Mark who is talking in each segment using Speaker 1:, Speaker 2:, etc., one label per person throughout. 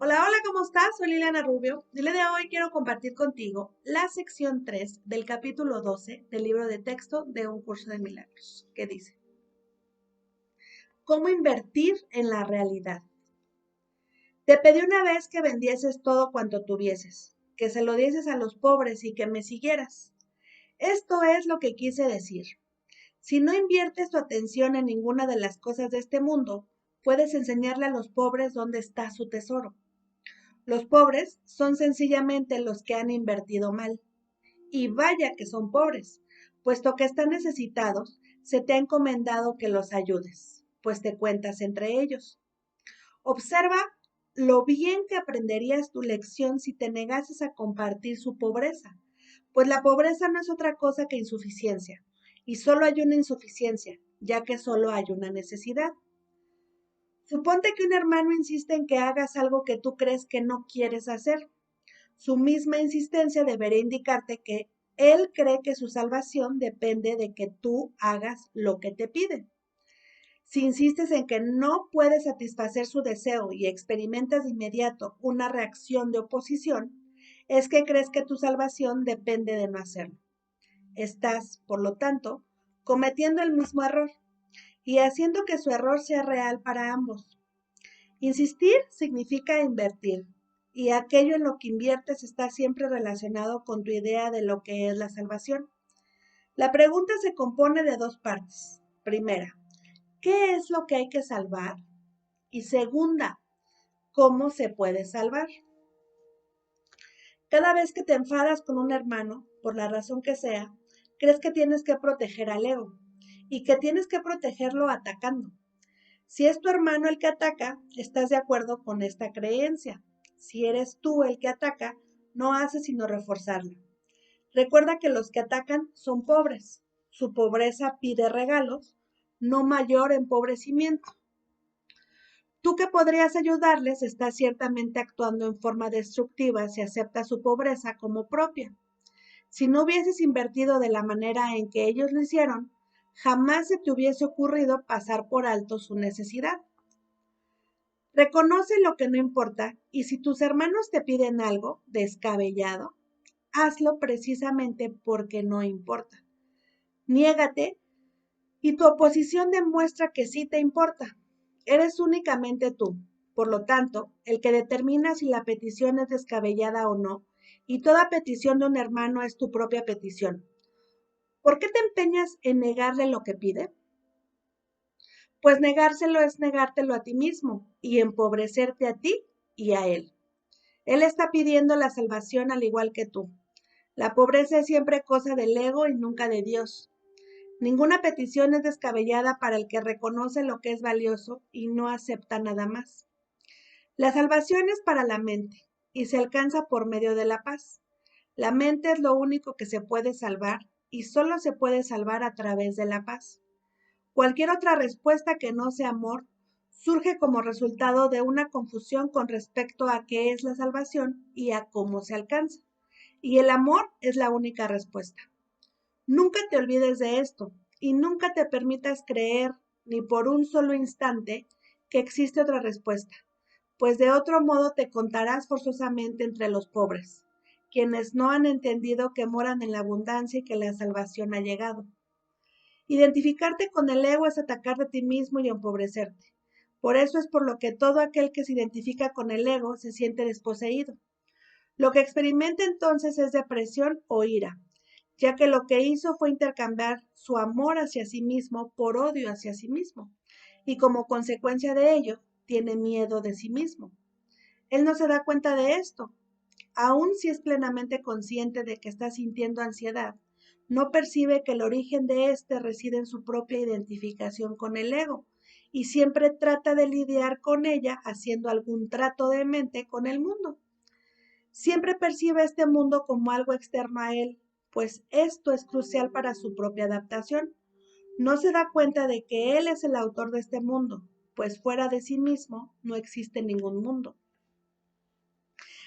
Speaker 1: Hola, hola, ¿cómo estás? Soy Liliana Rubio. El día de hoy quiero compartir contigo la sección 3 del capítulo 12 del libro de texto de Un Curso de Milagros, que dice, ¿cómo invertir en la realidad? Te pedí una vez que vendieses todo cuanto tuvieses, que se lo dieses a los pobres y que me siguieras. Esto es lo que quise decir. Si no inviertes tu atención en ninguna de las cosas de este mundo, puedes enseñarle a los pobres dónde está su tesoro. Los pobres son sencillamente los que han invertido mal. Y vaya que son pobres, puesto que están necesitados, se te ha encomendado que los ayudes, pues te cuentas entre ellos. Observa lo bien que aprenderías tu lección si te negases a compartir su pobreza, pues la pobreza no es otra cosa que insuficiencia, y solo hay una insuficiencia, ya que solo hay una necesidad. Suponte que un hermano insiste en que hagas algo que tú crees que no quieres hacer. Su misma insistencia debería indicarte que él cree que su salvación depende de que tú hagas lo que te pide. Si insistes en que no puedes satisfacer su deseo y experimentas de inmediato una reacción de oposición, es que crees que tu salvación depende de no hacerlo. Estás, por lo tanto, cometiendo el mismo error y haciendo que su error sea real para ambos. Insistir significa invertir, y aquello en lo que inviertes está siempre relacionado con tu idea de lo que es la salvación. La pregunta se compone de dos partes. Primera, ¿qué es lo que hay que salvar? Y segunda, ¿cómo se puede salvar? Cada vez que te enfadas con un hermano, por la razón que sea, crees que tienes que proteger al ego y que tienes que protegerlo atacando. Si es tu hermano el que ataca, estás de acuerdo con esta creencia. Si eres tú el que ataca, no haces sino reforzarla. Recuerda que los que atacan son pobres. Su pobreza pide regalos, no mayor empobrecimiento. Tú que podrías ayudarles estás ciertamente actuando en forma destructiva si aceptas su pobreza como propia. Si no hubieses invertido de la manera en que ellos lo hicieron, jamás se te hubiese ocurrido pasar por alto su necesidad. Reconoce lo que no importa y si tus hermanos te piden algo descabellado, hazlo precisamente porque no importa. Niégate y tu oposición demuestra que sí te importa. Eres únicamente tú, por lo tanto, el que determina si la petición es descabellada o no, y toda petición de un hermano es tu propia petición. ¿Por qué te empeñas en negarle lo que pide? Pues negárselo es negártelo a ti mismo y empobrecerte a ti y a él. Él está pidiendo la salvación al igual que tú. La pobreza es siempre cosa del ego y nunca de Dios. Ninguna petición es descabellada para el que reconoce lo que es valioso y no acepta nada más. La salvación es para la mente y se alcanza por medio de la paz. La mente es lo único que se puede salvar y solo se puede salvar a través de la paz. Cualquier otra respuesta que no sea amor surge como resultado de una confusión con respecto a qué es la salvación y a cómo se alcanza. Y el amor es la única respuesta. Nunca te olvides de esto y nunca te permitas creer ni por un solo instante que existe otra respuesta, pues de otro modo te contarás forzosamente entre los pobres, quienes no han entendido que moran en la abundancia y que la salvación ha llegado. Identificarte con el ego es atacarte a ti mismo y empobrecerte. Por eso es por lo que todo aquel que se identifica con el ego se siente desposeído. Lo que experimenta entonces es depresión o ira, ya que lo que hizo fue intercambiar su amor hacia sí mismo por odio hacia sí mismo, y como consecuencia de ello, tiene miedo de sí mismo. Él no se da cuenta de esto, aun si es plenamente consciente de que está sintiendo ansiedad, no percibe que el origen de éste reside en su propia identificación con el ego, y siempre trata de lidiar con ella haciendo algún trato de mente con el mundo. Siempre percibe este mundo como algo externo a él, pues esto es crucial para su propia adaptación. No se da cuenta de que él es el autor de este mundo, pues fuera de sí mismo no existe ningún mundo.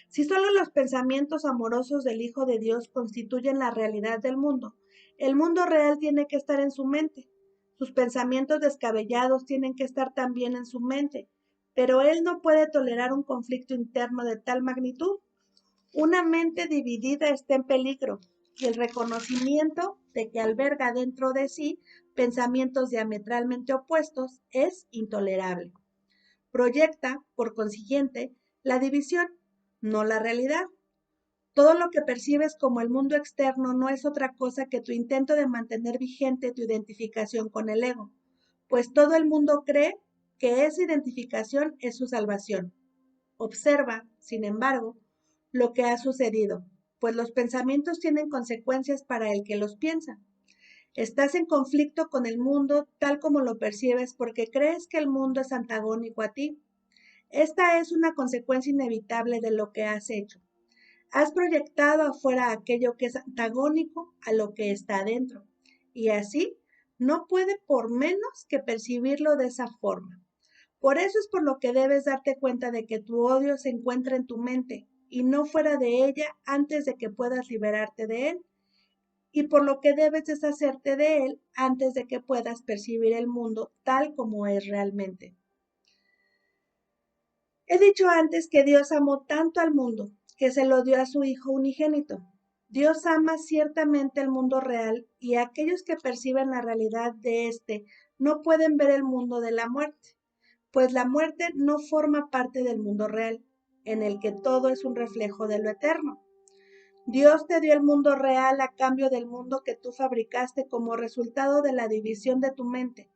Speaker 1: Si solo los pensamientos amorosos del Hijo de Dios constituyen la realidad del mundo, el mundo real tiene que estar en su mente. Sus pensamientos descabellados tienen que estar también en su mente, pero él no puede tolerar un conflicto interno de tal magnitud. Una mente dividida está en peligro y el reconocimiento de que alberga dentro de sí pensamientos diametralmente opuestos es intolerable. Proyecta, por consiguiente, la división, no la realidad. Todo lo que percibes como el mundo externo no es otra cosa que tu intento de mantener vigente tu identificación con el ego, pues todo el mundo cree que esa identificación es su salvación. Observa, sin embargo, lo que ha sucedido, pues los pensamientos tienen consecuencias para el que los piensa. Estás en conflicto con el mundo tal como lo percibes porque crees que el mundo es antagónico a ti. Esta es una consecuencia inevitable de lo que has hecho. Has proyectado afuera aquello que es antagónico a lo que está adentro, y así no puede por menos que percibirlo de esa forma. Por eso es por lo que debes darte cuenta de que tu odio se encuentra en tu mente y no fuera de ella antes de que puedas liberarte de él, y por lo que debes deshacerte de él antes de que puedas percibir el mundo tal como es realmente. He dicho antes que Dios amó tanto al mundo que se lo dio a su Hijo unigénito. Dios ama ciertamente el mundo real y aquellos que perciben la realidad de éste no pueden ver el mundo de la muerte, pues la muerte no forma parte del mundo real, en el que todo es un reflejo de lo eterno. Dios te dio el mundo real a cambio del mundo que tú fabricaste como resultado de la división de tu mente,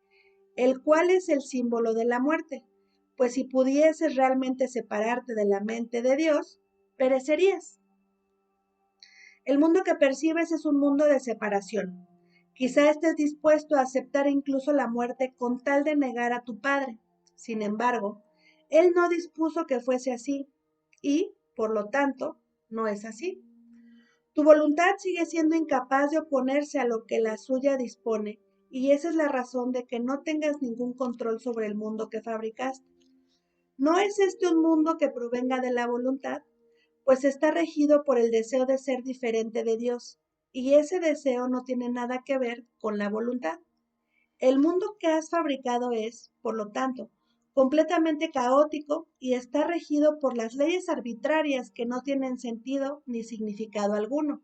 Speaker 1: el cual es el símbolo de la muerte, pues si pudieses realmente separarte de la mente de Dios, perecerías. El mundo que percibes es un mundo de separación. Quizá estés dispuesto a aceptar incluso la muerte con tal de negar a tu Padre. Sin embargo, Él no dispuso que fuese así y, por lo tanto, no es así. Tu voluntad sigue siendo incapaz de oponerse a lo que la suya dispone, y esa es la razón de que no tengas ningún control sobre el mundo que fabricaste. ¿No es este un mundo que provenga de la voluntad? Pues está regido por el deseo de ser diferente de Dios, y ese deseo no tiene nada que ver con la voluntad. El mundo que has fabricado es, por lo tanto, completamente caótico y está regido por las leyes arbitrarias que no tienen sentido ni significado alguno.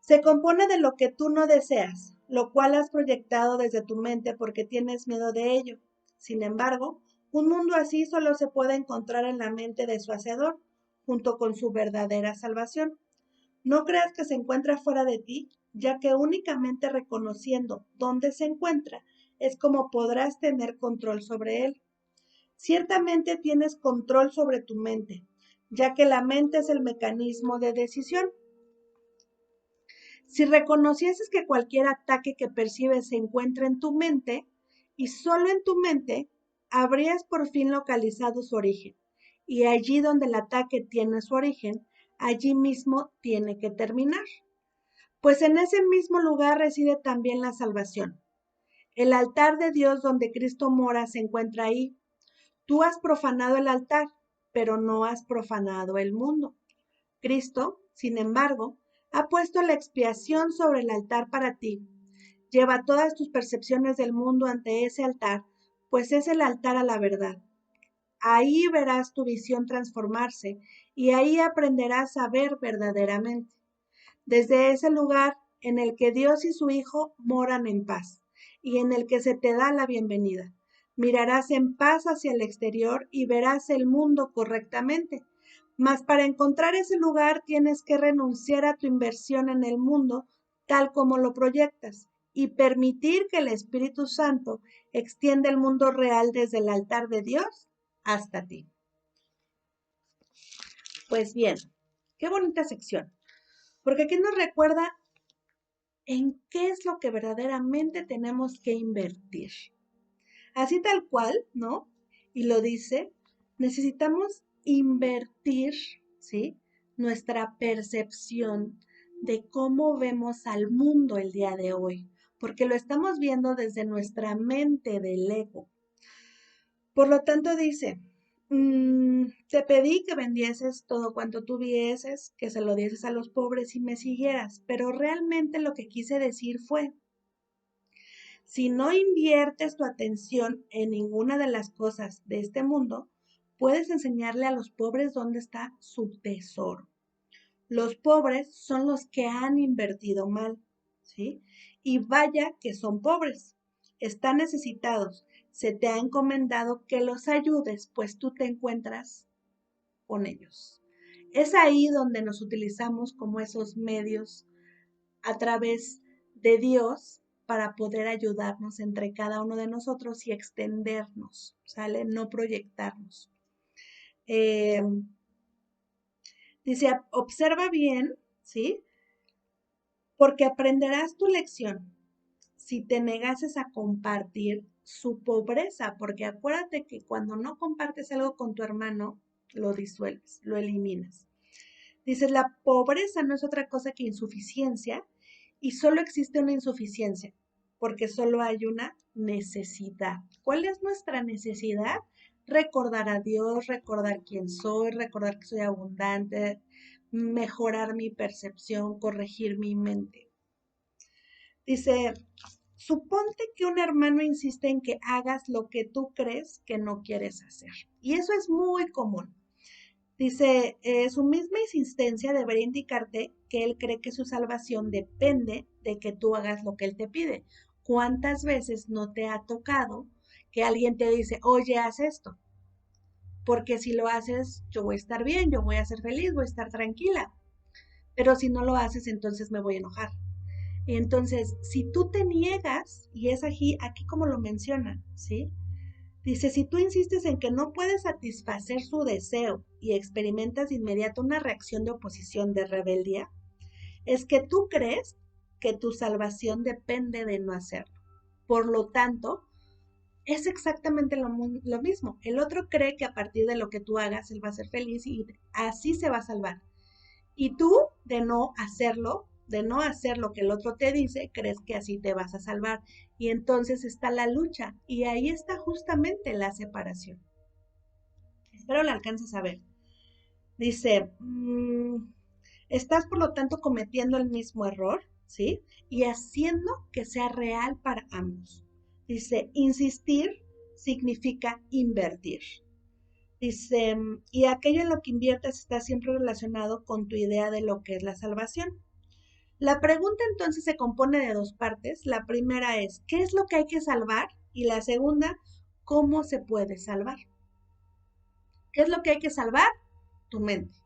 Speaker 1: Se compone de lo que tú no deseas, lo cual has proyectado desde tu mente porque tienes miedo de ello. Sin embargo, un mundo así solo se puede encontrar en la mente de su hacedor, junto con su verdadera salvación. No creas que se encuentra fuera de ti, ya que únicamente reconociendo dónde se encuentra es como podrás tener control sobre él. Ciertamente tienes control sobre tu mente, ya que la mente es el mecanismo de decisión. Si reconocieses que cualquier ataque que percibes se encuentra en tu mente, y solo en tu mente, habrías por fin localizado su origen. Y allí donde el ataque tiene su origen, allí mismo tiene que terminar. Pues en ese mismo lugar reside también la salvación. El altar de Dios donde Cristo mora se encuentra ahí. Tú has profanado el altar, pero no has profanado el mundo. Cristo, sin embargo, ha puesto la expiación sobre el altar para ti. Lleva todas tus percepciones del mundo ante ese altar, pues es el altar a la verdad. Ahí verás tu visión transformarse y ahí aprenderás a ver verdaderamente. Desde ese lugar en el que Dios y su Hijo moran en paz y en el que se te da la bienvenida. Mirarás en paz hacia el exterior y verás el mundo correctamente. Mas para encontrar ese lugar tienes que renunciar a tu inversión en el mundo tal como lo proyectas y permitir que el Espíritu Santo extienda el mundo real desde el altar de Dios hasta ti. Pues bien, qué bonita sección, porque aquí nos recuerda en qué es lo que verdaderamente tenemos que invertir. Así tal cual, ¿no? Y lo dice, necesitamos invertir, ¿sí? Nuestra percepción de cómo vemos al mundo el día de hoy, porque lo estamos viendo desde nuestra mente del ego. Por lo tanto dice, te pedí que vendieses todo cuanto tuvieses, que se lo dieses a los pobres y me siguieras, pero realmente lo que quise decir fue, Si no inviertes tu atención en ninguna de las cosas de este mundo, puedes enseñarle a los pobres dónde está su tesoro. Los pobres son los que han invertido mal, ¿sí? Y vaya que son pobres, están necesitados. Se te ha encomendado que los ayudes, pues tú te encuentras con ellos. Es ahí donde nos utilizamos como esos medios a través de Dios para poder ayudarnos entre cada uno de nosotros y extendernos, ¿sale? No proyectarnos. Dice, observa bien, ¿sí? Porque aprenderás tu lección si te negases a compartir su pobreza, porque acuérdate que cuando no compartes algo con tu hermano, lo disuelves, lo eliminas. Dices, la pobreza no es otra cosa que insuficiencia y solo existe una insuficiencia, porque solo hay una necesidad. ¿Cuál es nuestra necesidad? Recordar a Dios, recordar quién soy, recordar que soy abundante, mejorar mi percepción, corregir mi mente. Dice, suponte que un hermano insiste en que hagas lo que tú crees que no quieres hacer. Y eso es muy común. Dice, su misma insistencia debería indicarte que él cree que su salvación depende de que tú hagas lo que él te pide. ¿Cuántas veces no te ha tocado que alguien te dice, oye, haz esto? Porque si lo haces, yo voy a estar bien, yo voy a ser feliz, voy a estar tranquila. Pero si no lo haces, entonces me voy a enojar. Y entonces, si tú te niegas, y es aquí como lo mencionan, ¿sí? Dice, si tú insistes en que no puedes satisfacer su deseo y experimentas de inmediato una reacción de oposición, de rebeldía, es que tú crees que tu salvación depende de no hacerlo. Por lo tanto, es exactamente lo mismo. El otro cree que a partir de lo que tú hagas, él va a ser feliz y así se va a salvar. Y tú, de no hacer lo que el otro te dice, crees que así te vas a salvar. Y entonces está la lucha. Y ahí está justamente la separación. Espero la alcances a ver. Dice, estás por lo tanto cometiendo el mismo error, ¿sí? Y haciendo que sea real para ambos. Dice, insistir significa invertir. Dice, y aquello en lo que inviertes está siempre relacionado con tu idea de lo que es la salvación. La pregunta entonces se compone de dos partes. La primera es, ¿qué es lo que hay que salvar? Y la segunda, ¿cómo se puede salvar? ¿Qué es lo que hay que salvar? Tu mente.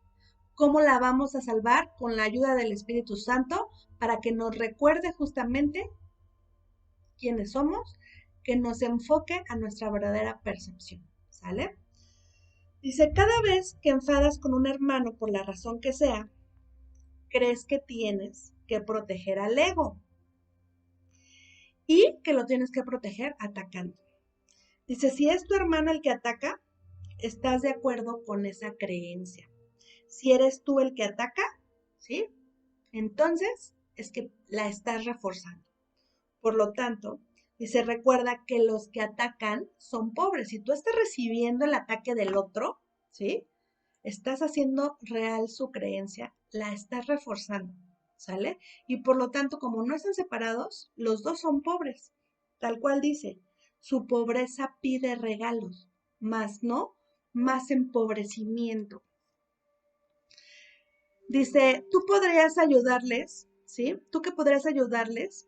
Speaker 1: ¿Cómo la vamos a salvar? Con la ayuda del Espíritu Santo para que nos recuerde justamente quiénes somos, que nos enfoque a nuestra verdadera percepción. ¿Sale? Dice, cada vez que enfadas con un hermano por la razón que sea, crees que tienes que proteger al ego y que lo tienes que proteger atacando. Dice, si es tu hermano el que ataca, estás de acuerdo con esa creencia. Si eres tú el que ataca, ¿sí? Entonces es que la estás reforzando. Por lo tanto, dice, recuerda que los que atacan son pobres. Si tú estás recibiendo el ataque del otro, ¿sí? Estás haciendo real su creencia, la estás reforzando, ¿sale? Y por lo tanto, como no están separados, los dos son pobres. Tal cual dice, su pobreza pide regalos, más no más empobrecimiento. Dice, tú podrías ayudarles, ¿sí? Tú que podrías ayudarles,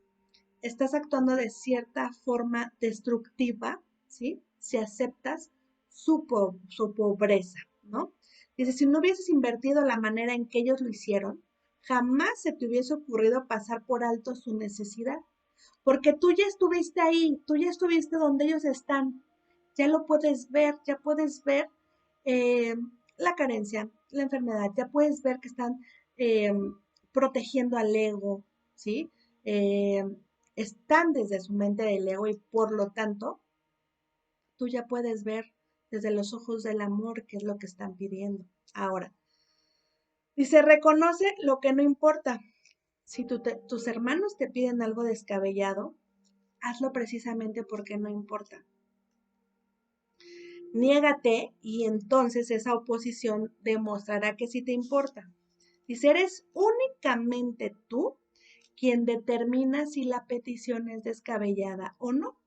Speaker 1: estás actuando de cierta forma destructiva, ¿sí? Si aceptas su pobreza, ¿no? Dice, si no hubieses invertido la manera en que ellos lo hicieron, jamás se te hubiese ocurrido pasar por alto su necesidad, porque tú ya estuviste ahí, tú ya estuviste donde ellos están, ya lo puedes ver, ya puedes ver eh, la carencia, la enfermedad, ya puedes ver que están eh, protegiendo al ego, ¿sí? Están desde su mente del ego y por lo tanto, tú ya puedes ver desde los ojos del amor qué es lo que están pidiendo. Ahora, dice, reconoce lo que no importa. Si tus hermanos te piden algo descabellado, hazlo precisamente porque no importa. Niégate y entonces esa oposición demostrará que sí te importa. Dice, eres únicamente tú quien determina si la petición es descabellada o no.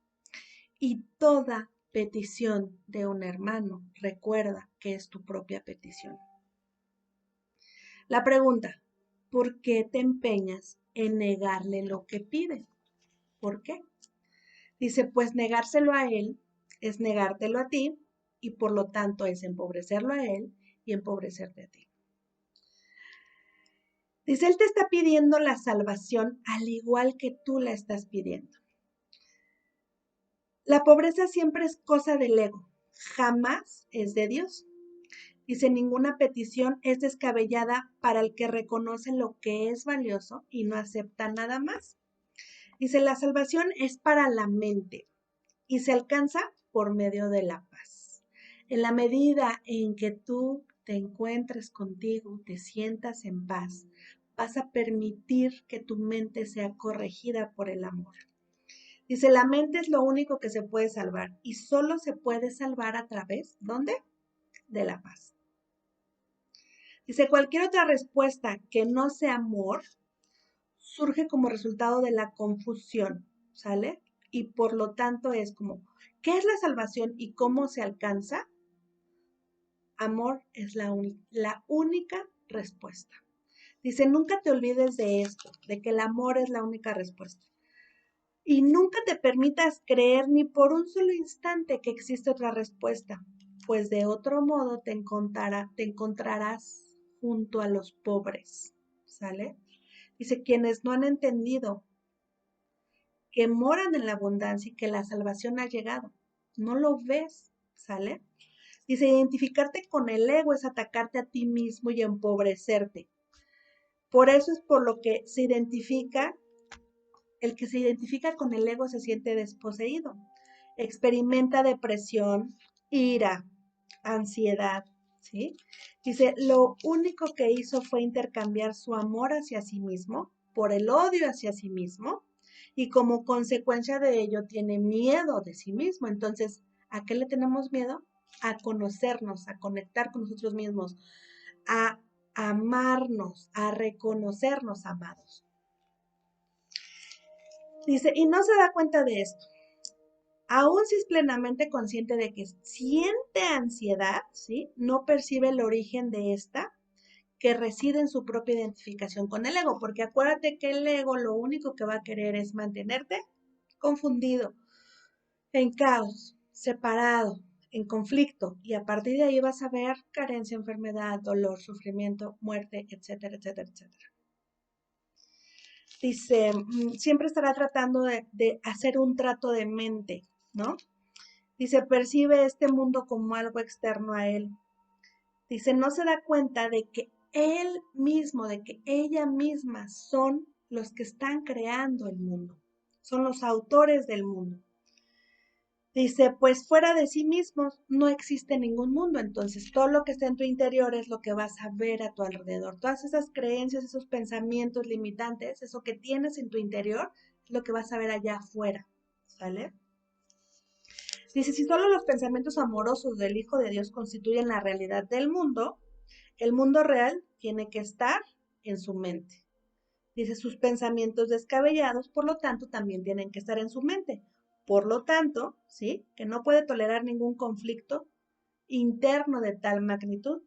Speaker 1: Y toda petición de un hermano, recuerda que es tu propia petición. La pregunta, ¿por qué te empeñas en negarle lo que pide? ¿Por qué? Dice, pues negárselo a él es negártelo a ti y por lo tanto es empobrecerlo a él y empobrecerte a ti. Dice, él te está pidiendo la salvación al igual que tú la estás pidiendo. La pobreza siempre es cosa del ego, jamás es de Dios. Dice, ninguna petición es descabellada para el que reconoce lo que es valioso y no acepta nada más. Dice, la salvación es para la mente y se alcanza por medio de la paz. En la medida en que tú te encuentres contigo, te sientas en paz, vas a permitir que tu mente sea corregida por el amor. Dice, la mente es lo único que se puede salvar y solo se puede salvar a través, ¿dónde? De la paz. Dice, cualquier otra respuesta que no sea amor surge como resultado de la confusión, ¿sale? Y por lo tanto es como, ¿qué es la salvación y cómo se alcanza? Amor es la única respuesta. Dice, nunca te olvides de esto, de que el amor es la única respuesta. Y nunca te permitas creer ni por un solo instante que existe otra respuesta, pues de otro modo te encontrarás junto a los pobres, ¿sale? Dice, quienes no han entendido que moran en la abundancia y que la salvación ha llegado. No lo ves, ¿sale? Dice, identificarte con el ego es atacarte a ti mismo y empobrecerte. Por eso es por lo que el que se identifica con el ego se siente desposeído. Experimenta depresión, ira, ansiedad, ¿sí? Dice, lo único que hizo fue intercambiar su amor hacia sí mismo por el odio hacia sí mismo y como consecuencia de ello tiene miedo de sí mismo. Entonces, ¿a qué le tenemos miedo? A conocernos, a conectar con nosotros mismos, a amarnos, a reconocernos amados. Dice, y no se da cuenta de esto. Aún si es plenamente consciente de que siente ansiedad, ¿sí? No percibe el origen de esta, que reside en su propia identificación con el ego, porque acuérdate que el ego lo único que va a querer es mantenerte confundido, en caos, separado, en conflicto, y a partir de ahí vas a ver carencia, enfermedad, dolor, sufrimiento, muerte, etcétera, etcétera, etcétera. Dice, siempre estará tratando de hacer un trato de mente, ¿no? Dice, percibe este mundo como algo externo a él. Dice, no se da cuenta de que él mismo, de que ella misma son los que están creando el mundo. Son los autores del mundo. Dice, pues fuera de sí mismos no existe ningún mundo. Entonces, todo lo que está en tu interior es lo que vas a ver a tu alrededor. Todas esas creencias, esos pensamientos limitantes, eso que tienes en tu interior, es lo que vas a ver allá afuera. ¿Sale? Dice, si solo los pensamientos amorosos del Hijo de Dios constituyen la realidad del mundo, el mundo real tiene que estar en su mente. Dice, sus pensamientos descabellados, por lo tanto, también tienen que estar en su mente. Por lo tanto, ¿sí? Que no puede tolerar ningún conflicto interno de tal magnitud.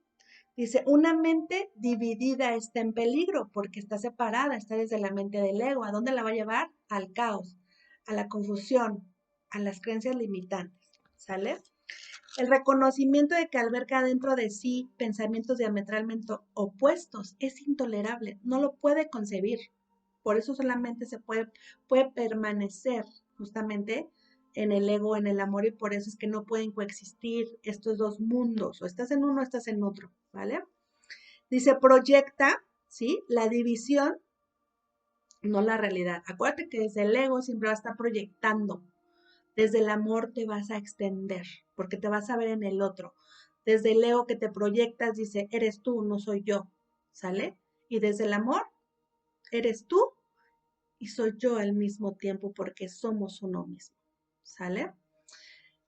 Speaker 1: Dice, una mente dividida está en peligro porque está separada, está desde la mente del ego. ¿A dónde la va a llevar? Al caos, a la confusión, a las creencias limitantes. ¿Sale? El reconocimiento de que alberga dentro de sí pensamientos diametralmente opuestos es intolerable, no lo puede concebir. Por eso solamente se puede permanecer justamente en el ego, en el amor, y por eso es que no pueden coexistir estos dos mundos, o estás en uno o estás en otro, ¿vale? Dice, proyecta, ¿sí? La división, no la realidad. Acuérdate que desde el ego siempre va a estar proyectando. Desde el amor te vas a extender, porque te vas a ver en el otro. Desde el ego que te proyectas, dice, eres tú, no soy yo, ¿sale? Y desde el amor, eres tú y soy yo al mismo tiempo, porque somos uno mismo, ¿sale?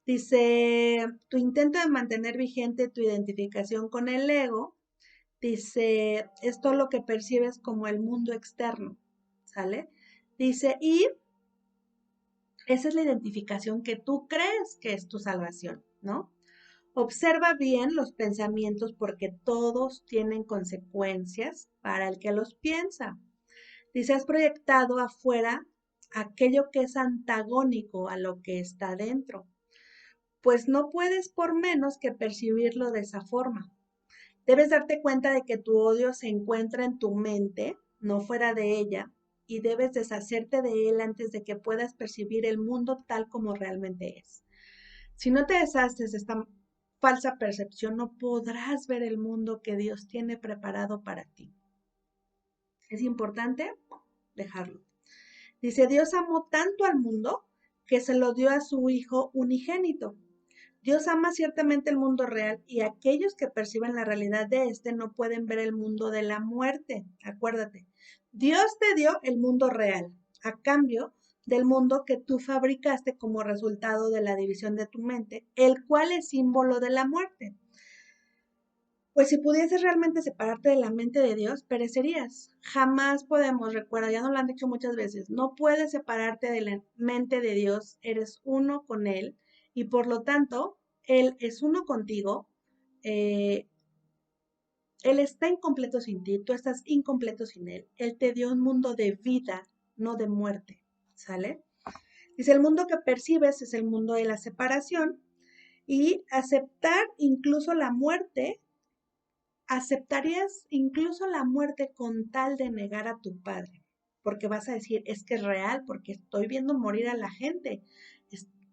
Speaker 1: Dice, tu intento de mantener vigente tu identificación con el ego, dice, es todo lo que percibes como el mundo externo, ¿sale? Dice, y esa es la identificación que tú crees que es tu salvación, ¿no? Observa bien los pensamientos porque todos tienen consecuencias para el que los piensa. Dice, has proyectado afuera aquello que es antagónico a lo que está dentro, pues no puedes por menos que percibirlo de esa forma. Debes darte cuenta de que tu odio se encuentra en tu mente, no fuera de ella, y debes deshacerte de él antes de que puedas percibir el mundo tal como realmente es. Si no te deshaces de esta falsa percepción, no podrás ver el mundo que Dios tiene preparado para ti. Es importante dejarlo. Dice, Dios amó tanto al mundo que se lo dio a su Hijo unigénito. Dios ama ciertamente el mundo real y aquellos que perciben la realidad de este no pueden ver el mundo de la muerte. Acuérdate, Dios te dio el mundo real a cambio del mundo que tú fabricaste como resultado de la división de tu mente, el cual es símbolo de la muerte. Pues si pudieses realmente separarte de la mente de Dios, perecerías. Jamás podemos, recuerda, ya nos lo han dicho muchas veces, no puedes separarte de la mente de Dios, eres uno con Él y por lo tanto, Él es uno contigo, eh, Él está incompleto sin ti, tú estás incompleto sin Él. Él te dio un mundo de vida, no de muerte, ¿sale? Dice, el mundo que percibes es el mundo de la separación y aceptar incluso la muerte. ¿Aceptarías incluso la muerte con tal de negar a tu padre? Porque vas a decir, es que es real, porque estoy viendo morir a la gente.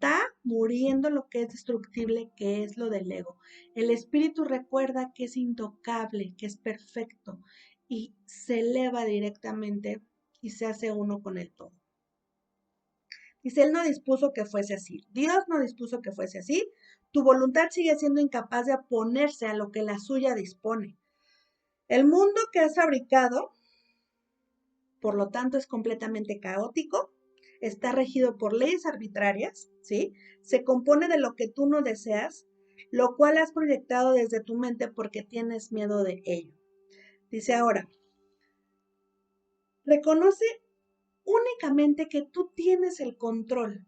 Speaker 1: Está muriendo lo que es destructible, que es lo del ego. El espíritu recuerda que es intocable, que es perfecto y se eleva directamente y se hace uno con el todo. Dice, Él no dispuso que fuese así. Dios no dispuso que fuese así. Tu voluntad sigue siendo incapaz de oponerse a lo que la suya dispone. El mundo que has fabricado, por lo tanto, es completamente caótico, está regido por leyes arbitrarias, ¿sí? Se compone de lo que tú no deseas, lo cual has proyectado desde tu mente porque tienes miedo de ello. Dice ahora, reconoce únicamente que tú tienes el control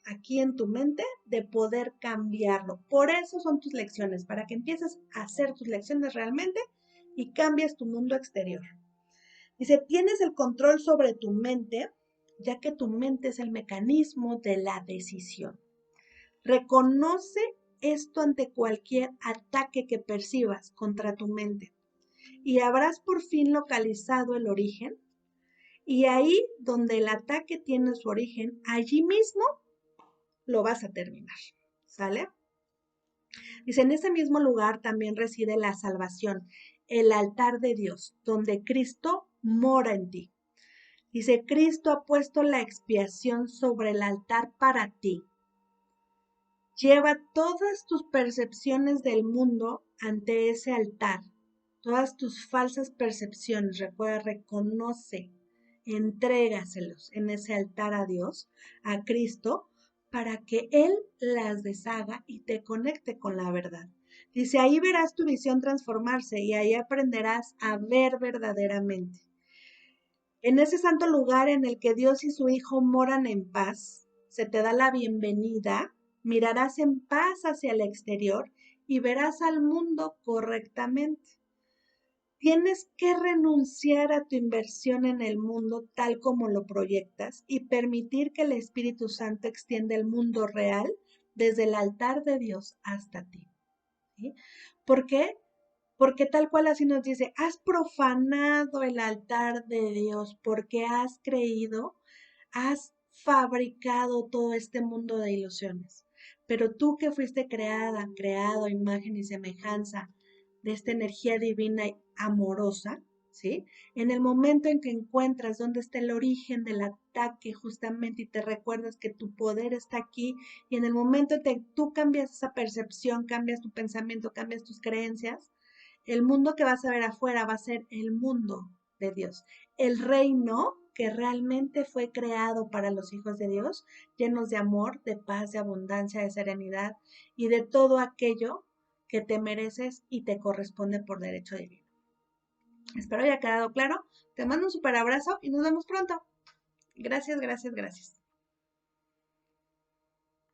Speaker 1: aquí en tu mente de poder cambiarlo. Por eso son tus lecciones, para que empieces a hacer tus lecciones realmente y cambies tu mundo exterior. Dice, tienes el control sobre tu mente, ya que tu mente es el mecanismo de la decisión. Reconoce esto ante cualquier ataque que percibas contra tu mente y habrás por fin localizado el origen y ahí donde el ataque tiene su origen, allí mismo lo vas a terminar, ¿sale? Dice, en ese mismo lugar también reside la salvación, el altar de Dios, donde Cristo mora en ti. Dice, Cristo ha puesto la expiación sobre el altar para ti. Lleva todas tus percepciones del mundo ante ese altar, todas tus falsas percepciones. Recuerda, reconoce, entrégaselos en ese altar a Dios, a Cristo, para que Él las deshaga y te conecte con la verdad. Dice, ahí verás tu visión transformarse y ahí aprenderás a ver verdaderamente. En ese santo lugar en el que Dios y su Hijo moran en paz, se te da la bienvenida, mirarás en paz hacia el exterior y verás al mundo correctamente. Tienes que renunciar a tu inversión en el mundo tal como lo proyectas y permitir que el Espíritu Santo extienda el mundo real desde el altar de Dios hasta ti. ¿Sí? ¿Por qué? Porque tal cual así nos dice, has profanado el altar de Dios porque has creído, has fabricado todo este mundo de ilusiones. Pero tú que fuiste creada, creado a imagen y semejanza de esta energía divina y amorosa, ¿sí? En el momento en que encuentras dónde está el origen del ataque justamente y te recuerdas que tu poder está aquí y en el momento en que tú cambias esa percepción, cambias tu pensamiento, cambias tus creencias, el mundo que vas a ver afuera va a ser el mundo de Dios, el reino que realmente fue creado para los hijos de Dios, llenos de amor, de paz, de abundancia, de serenidad y de todo aquello que te mereces y te corresponde por derecho divino. Espero haya quedado claro. Te mando un super abrazo y nos vemos pronto. Gracias, gracias, gracias.